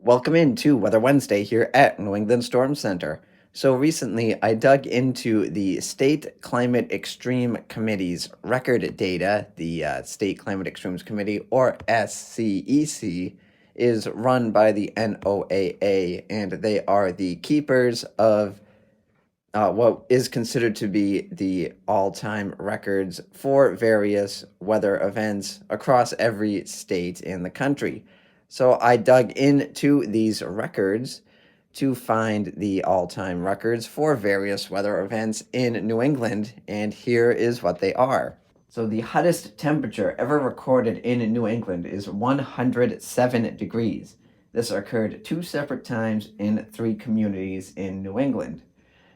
Welcome into Weather Wednesday here at New England Storm Center. So recently, I dug into the State Climate Extreme Committee's record data. The State Climate Extremes Committee, or SCEC, is run by the NOAA, and they are the keepers of what is considered to be the all time records for various weather events across every state in the country. So I dug into these records to find the all time records for various weather events in New England, and here is what they are. So the hottest temperature ever recorded in New England is 107 degrees. This occurred two separate times in three communities in New England.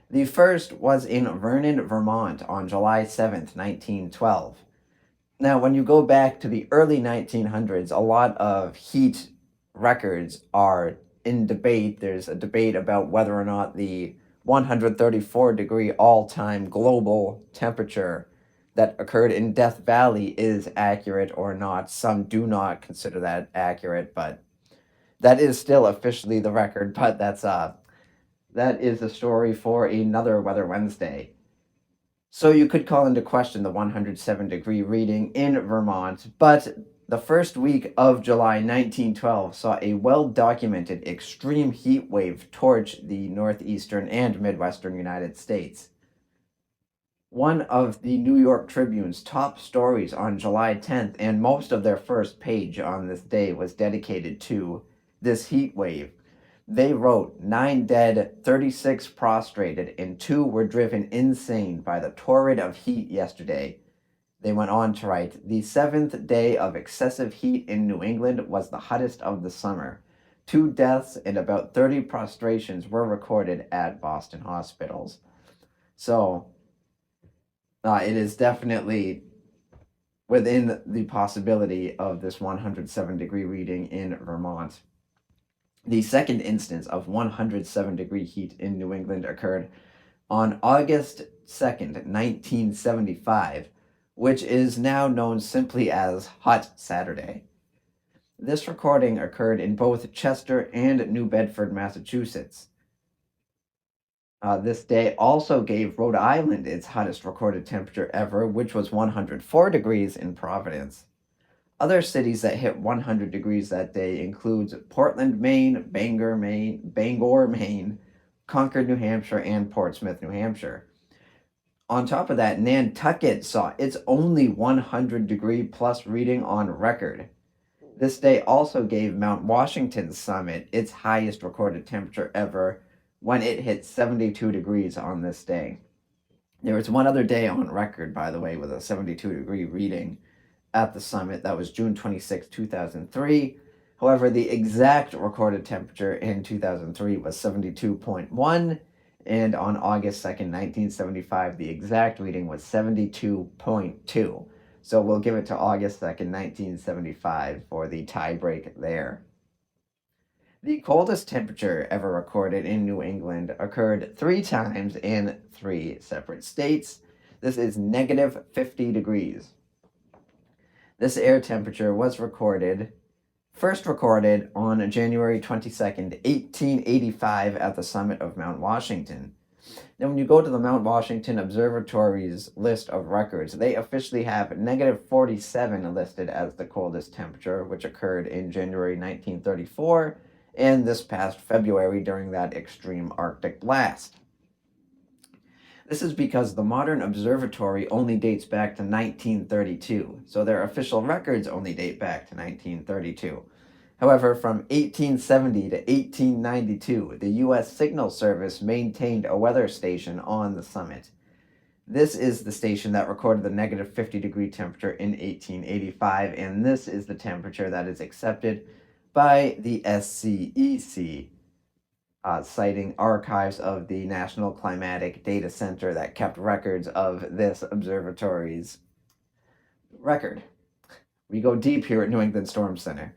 The first was in Vernon, Vermont on July 7th, 1912. Now, when you go back to the early 1900s, a lot of heat records are in debate. There's a debate about whether or not the 134-degree all-time global temperature that occurred in Death Valley is accurate or not. Some do not consider that accurate, but that is still officially the record, but that is a story for another Weather Wednesday. So you could call into question the 107-degree reading in Vermont, but the first week of July 1912 saw a well-documented extreme heat wave torch the northeastern and midwestern United States. One of the New York Tribune's top stories on July 10th, and most of their first page on this day, was dedicated to this heat wave. They wrote 9 dead, 36 prostrated, and 2 were driven insane by the torrent of heat yesterday. They went on to write, the 7th day of excessive heat in New England was the hottest of the summer. 2 deaths and about 30 prostrations were recorded at Boston hospitals. So, it is definitely within the possibility of this 107-degree reading in Vermont. The second instance of 107-degree heat in New England occurred on August 2nd, 1975, which is now known simply as Hot Saturday. This recording occurred in both Chester and New Bedford, Massachusetts. This day also gave Rhode Island its hottest recorded temperature ever, which was 104 degrees in Providence. Other cities that hit 100 degrees that day includes Portland, Maine, Bangor, Maine, Concord, New Hampshire, and Portsmouth, New Hampshire. On top of that, Nantucket saw its only 100-degree plus reading on record. This day also gave Mount Washington's summit its highest recorded temperature ever when it hit 72 degrees on this day. There was one other day on record, by the way, with a 72-degree reading at the summit. That was June 26, 2003. However, the exact recorded temperature in 2003 was 72.1, and on August 2nd, 1975, the exact reading was 72.2. So we'll give it to August 2nd, 1975 for the tie break there. The coldest temperature ever recorded in New England occurred 3 times in 3 separate states. This is negative 50 degrees. This air temperature was first recorded on January 22nd, 1885 at the summit of Mount Washington. Now, when you go to the Mount Washington Observatory's list of records, they officially have negative 47 listed as the coldest temperature, which occurred in January 1934 and this past February during that extreme Arctic blast. This is because the modern observatory only dates back to 1932, so their official records only date back to 1932. However, from 1870 to 1892, the U.S. Signal Service maintained a weather station on the summit. This is the station that recorded the negative 50-degree temperature in 1885, and this is the temperature that is accepted by the SCEC, citing archives of the National Climatic Data Center that kept records of this observatory's record. We go deep here at New England Storm Center.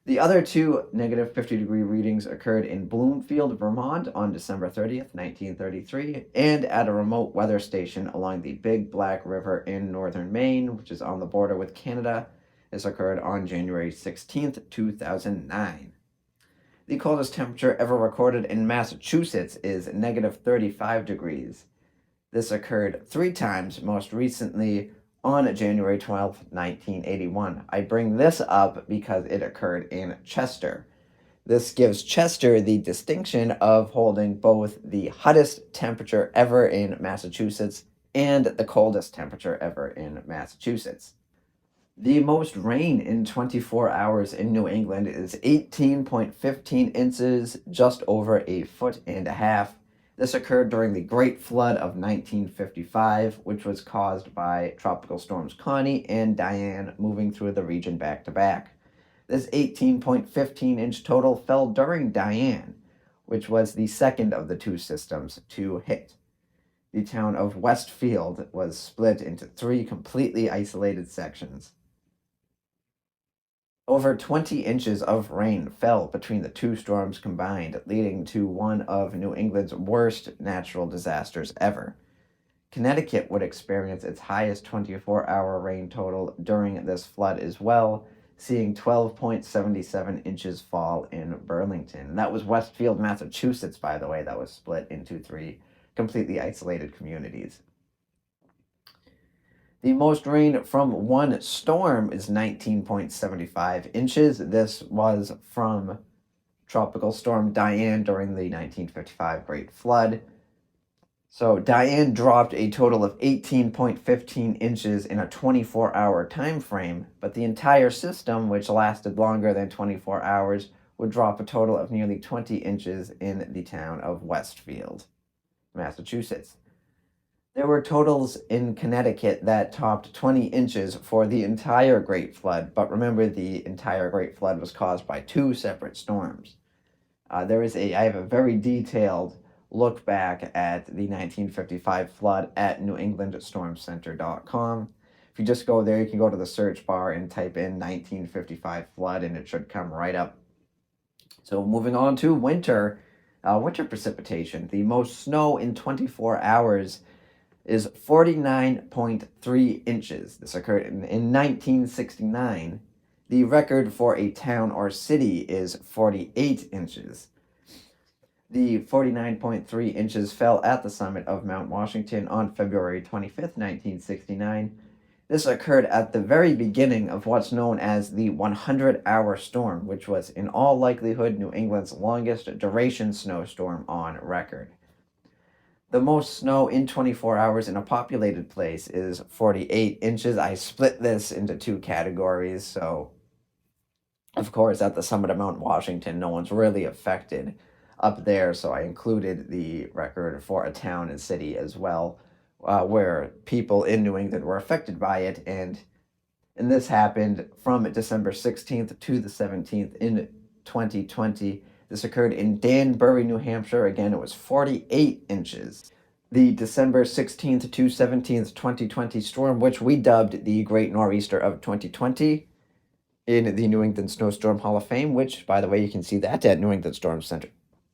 The other 2 negative 50-degree readings occurred in Bloomfield, Vermont on December 30th, 1933, and at a remote weather station along the Big Black River in northern Maine, which is on the border with Canada. This occurred on January 16th, 2009. The coldest temperature ever recorded in Massachusetts is negative 35 degrees. This occurred 3 times, most recently on January 12th, 1981. I bring this up because it occurred in Chester. This gives Chester the distinction of holding both the hottest temperature ever in Massachusetts and the coldest temperature ever in Massachusetts. The most rain in 24 hours in New England is 18.15 inches, just over a foot and a half. This occurred during the Great Flood of 1955, which was caused by tropical storms Connie and Diane moving through the region back to back. This 18.15-inch total fell during Diane, which was the second of the two systems to hit. The town of Westfield was split into 3 completely isolated sections. Over 20 inches of rain fell between the two storms combined, leading to one of New England's worst natural disasters ever. Connecticut would experience its highest 24-hour rain total during this flood as well, seeing 12.77 inches fall in Burlington. That was Westfield, Massachusetts, by the way, that was split into 3 completely isolated communities. The most rain from one storm is 19.75 inches. This was from Tropical Storm Diane during the 1955 Great Flood. So Diane dropped a total of 18.15 inches in a 24-hour time frame, but the entire system, which lasted longer than 24 hours, would drop a total of nearly 20 inches in the town of Westfield, Massachusetts. There were totals in Connecticut that topped 20 inches for the entire Great Flood, but remember the entire Great Flood was caused by 2 separate storms. I have a very detailed look back at the 1955 flood at newenglandstormcenter.com. If you just go there, you can go to the search bar and type in 1955 flood, and it should come right up. So moving on to winter precipitation. The most snow in 24 hours is 49.3 inches. This occurred in 1969. The record for a town or city is 48 inches. The 49.3 inches fell at the summit of Mount Washington on February 25th, 1969. This occurred at the very beginning of what's known as the 100-hour storm, which was in all likelihood New England's longest duration snowstorm on record. The most snow in 24 hours in a populated place is 48 inches. I split this into 2 categories. So, of course, at the summit of Mount Washington, no one's really affected up there. So I included the record for a town and city as well, where people in New England were affected by it. And this happened from December 16th to the 17th in 2020. This occurred in Danbury, New Hampshire. Again, it was 48 inches. The December 16th to 17th, 2020 storm, which we dubbed the Great Nor'easter of 2020 in the New England Snowstorm Hall of Fame, which, by the way, you can see that at New England Storm Center,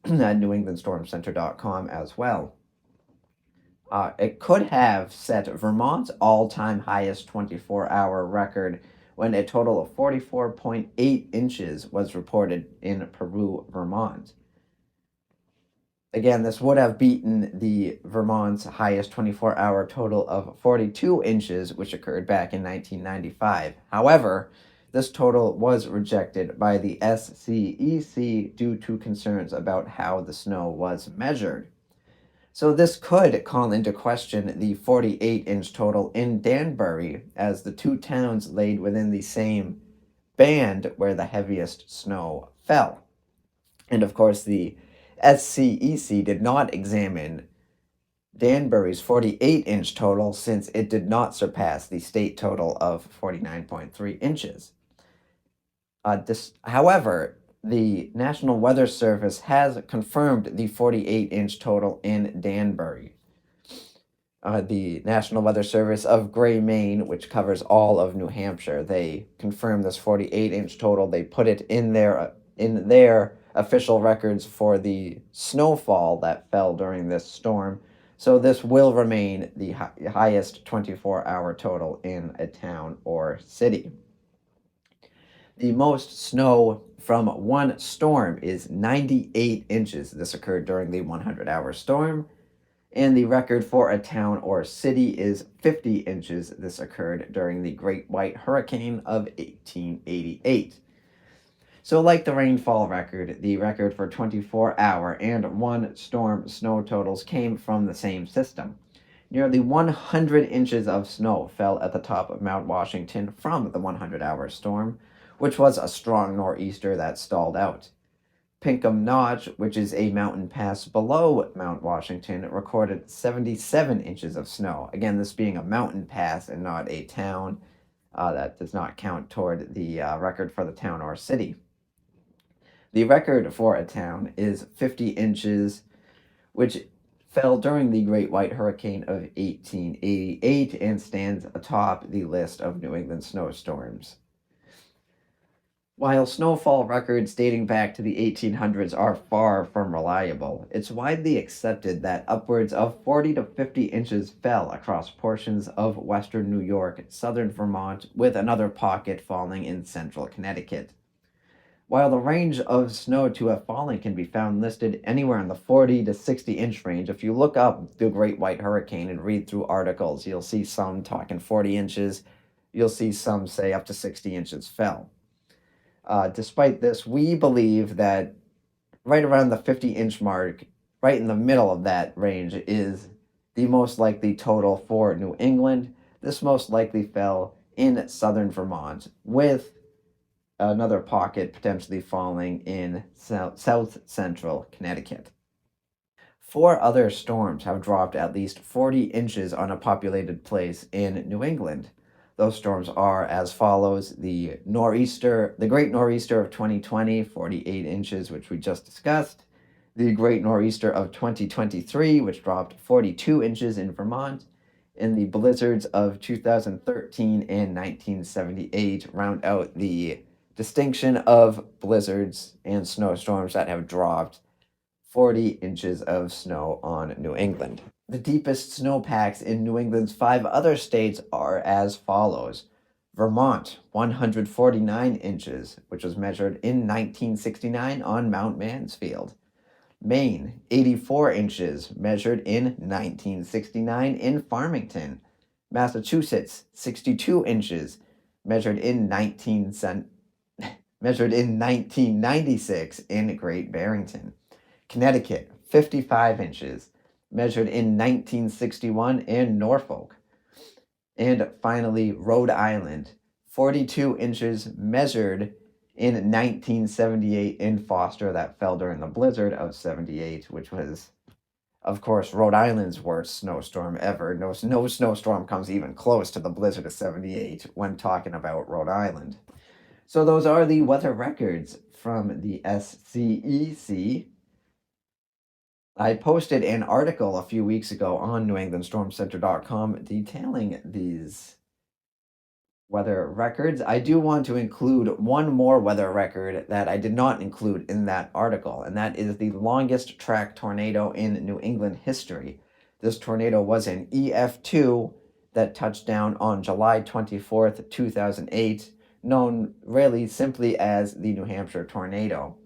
at newenglandstormcenter.com as well. It could have set Vermont's all-time highest 24-hour record when a total of 44.8 inches was reported in Peru, Vermont. Again, this would have beaten the Vermont's highest 24-hour total of 42 inches, which occurred back in 1995. However, this total was rejected by the SCEC due to concerns about how the snow was measured. So this could call into question the 48-inch total in Danbury, as the 2 towns laid within the same band where the heaviest snow fell. And of course, the SCEC did not examine Danbury's 48-inch total, since it did not surpass the state total of 49.3 inches. However, the National Weather Service has confirmed the 48-inch total in Danbury. The National Weather Service of Gray, Maine, which covers all of New Hampshire, they confirmed this 48-inch total. They put it in their official records for the snowfall that fell during this storm. So this will remain the highest 24-hour total in a town or city. The most snow from one storm is 98 inches. This occurred during the 100-hour storm. And the record for a town or city is 50 inches. This occurred during the Great White Hurricane of 1888. So, like the rainfall record, the record for 24-hour and one storm snow totals came from the same system. Nearly 100 inches of snow fell at the top of Mount Washington from the 100-hour storm, which was a strong nor'easter that stalled out. Pinkham Notch, which is a mountain pass below Mount Washington, recorded 77 inches of snow. Again, this being a mountain pass and not a town. That does not count toward the record for the town or city. The record for a town is 50 inches, which fell during the Great White Hurricane of 1888 and stands atop the list of New England snowstorms. While snowfall records dating back to the 1800s are far from reliable, it's widely accepted that upwards of 40 to 50 inches fell across portions of western New York, southern Vermont, with another pocket falling in central Connecticut. While the range of snow to have fallen can be found listed anywhere in the 40 to 60 inch range, if you look up the Great White Hurricane and read through articles, you'll see some talking 40 inches, you'll see some say up to 60 inches fell. Despite this, we believe that right around the 50-inch mark, right in the middle of that range, is the most likely total for New England. This most likely fell in southern Vermont, with another pocket potentially falling in south central Connecticut. 4 other storms have dropped at least 40 inches on a populated place in New England. Those storms are as follows: the Great Nor'easter of 2020, 48 inches, which we just discussed. The Great Nor'easter of 2023, which dropped 42 inches in Vermont. And the blizzards of 2013 and 1978 round out the distinction of blizzards and snowstorms that have dropped 40 inches of snow on New England. The deepest snowpacks in New England's 5 other states are as follows: Vermont, 149 inches, which was measured in 1969 on Mount Mansfield. Maine, 84 inches, measured in 1969 in Farmington. Massachusetts, 62 inches, measured in 1996 in Great Barrington. Connecticut, 55 inches, measured in 1961 in Norfolk. And finally, Rhode Island, 42 inches, measured in 1978 in Foster, that fell during the blizzard of 78, which was, of course, Rhode Island's worst snowstorm ever. No snowstorm comes even close to the blizzard of 78 when talking about Rhode Island. So those are the weather records from the SCEC. I posted an article a few weeks ago on NewEnglandStormCenter.com detailing these weather records. I do want to include one more weather record that I did not include in that article, and that is the longest track tornado in New England history. This tornado was an EF2 that touched down on July 24th, 2008, known really simply as the New Hampshire tornado.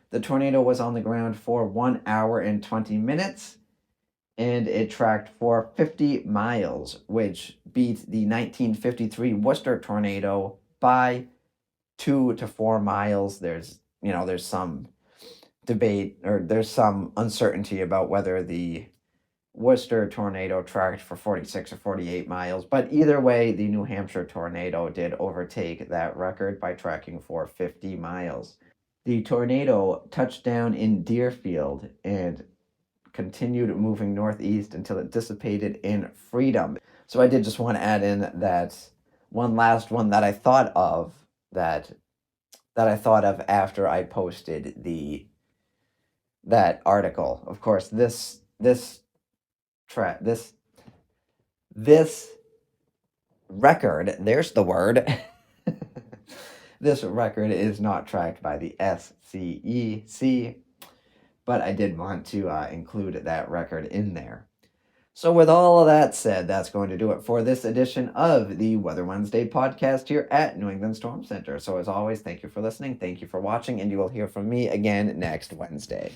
The tornado was on the ground for 1 hour and 20 minutes, and it tracked for 50 miles, which beat the 1953 Worcester tornado by 2 to 4 miles. There's some debate, or there's some uncertainty about whether the Worcester tornado tracked for 46 or 48 miles, but either way, the New Hampshire tornado did overtake that record by tracking for 50 miles. The tornado touched down in Deerfield and continued moving northeast until it dissipated in Freedom. So I did just want to add in that one last one that I thought of after I posted that article. Of course, this record, there's the word. This record is not tracked by the SCEC, but I did want to include that record in there. So, with all of that said, that's going to do it for this edition of the Weather Wednesday podcast here at New England Storm Center. So, as always, thank you for listening, thank you for watching, and you will hear from me again next Wednesday.